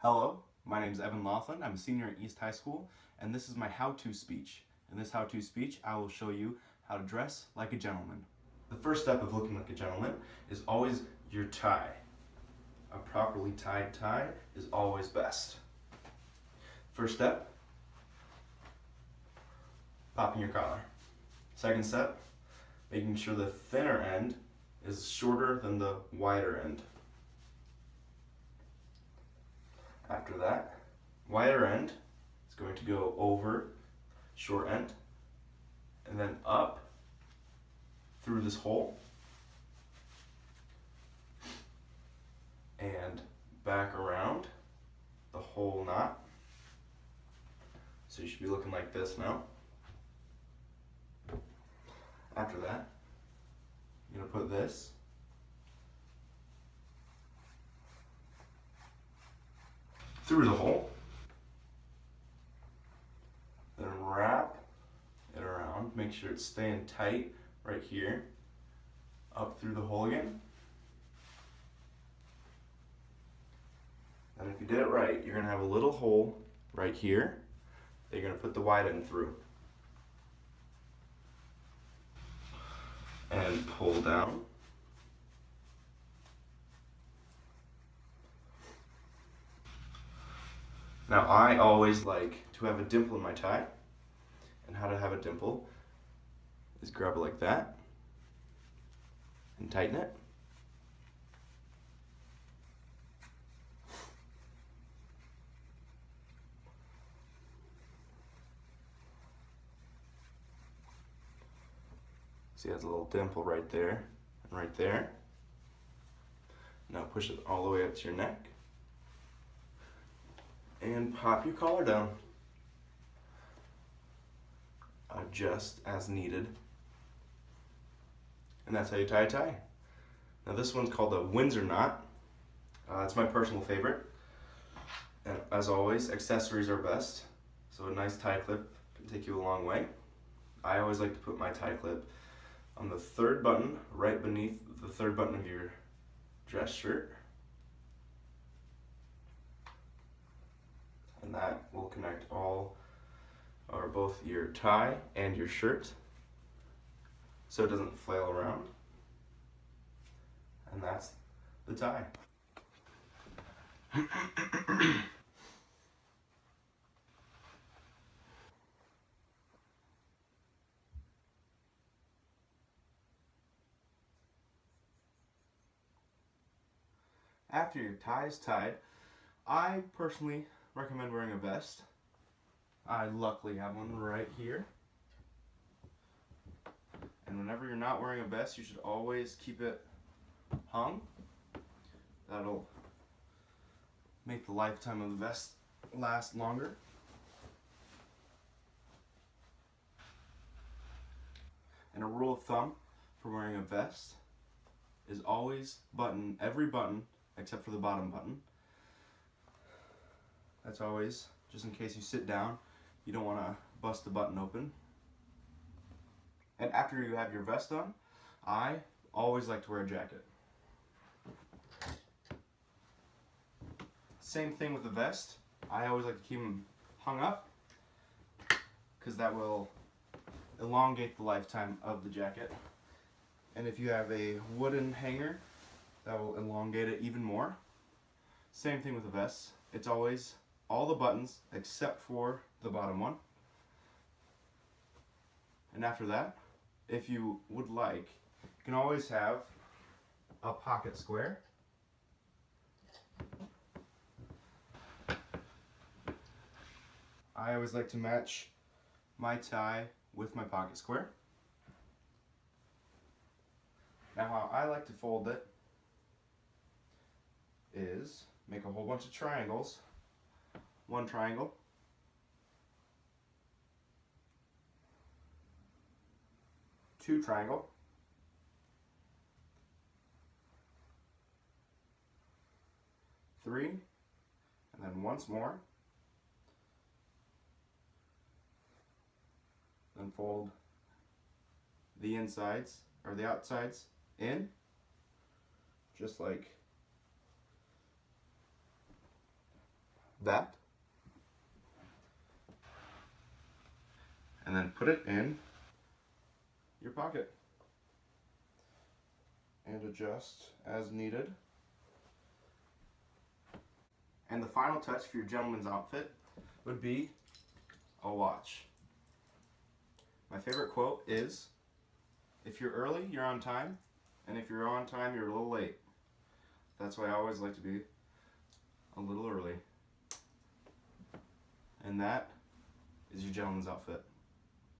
Hello, my name is Evan Laughlin. I'm a senior at East High School, and this is my how-to speech. In this how-to speech, I will show you how to dress like a gentleman. The first step of looking like a gentleman is always your tie. A properly tied tie is always best. First step, popping your collar. Second step, making sure the thinner end is shorter than the wider end. After that, wider end is going to go over short end and then up through this hole and back around the whole knot. So you should be looking like this now. After that, you're going to put this through the hole, then wrap it around, make sure it's staying tight right here, up through the hole again. And if you did it right, you're going to have a little hole right here that you're going to put the wide end through. And pull down. Now I always like to have a dimple in my tie, and how to have a dimple is grab it like that and tighten it. See, it has a little dimple right there and right there. Now push it all the way up to your neck and pop your collar down. Adjust as needed. And that's how you tie a tie. Now this one's called a Windsor knot. It's my personal favorite. And as always, accessories are best. So a nice tie clip can take you a long way. I always like to put my tie clip on the third button, right beneath the third button of your dress shirt. And that will connect all or both your tie and your shirt so it doesn't flail around. And that's the tie. After your tie is tied, I personally recommend wearing a vest. I luckily have one right here. And whenever you're not wearing a vest, you should always keep it hung. That'll make the lifetime of the vest last longer. And a rule of thumb for wearing a vest is always button every button except for the bottom button. That's always, just in case you sit down, you don't want to bust the button open. And after you have your vest on, I always like to wear a jacket. Same thing with the vest. I always like to keep them hung up because that will elongate the lifetime of the jacket. And if you have a wooden hanger, that will elongate it even more. Same thing with the vest. It's always all the buttons except for the bottom one. And after that, if you would like, you can always have a pocket square. I always like to match my tie with my pocket square. Now how I like to fold it is make a whole bunch of triangles. One triangle, two triangle, three, and then once more, then fold the insides or the outsides in, just like that. And then put it in your pocket. And adjust as needed. And the final touch for your gentleman's outfit would be a watch. My favorite quote is, if you're early, you're on time, and if you're on time, you're a little late. That's why I always like to be a little early. And that is your gentleman's outfit.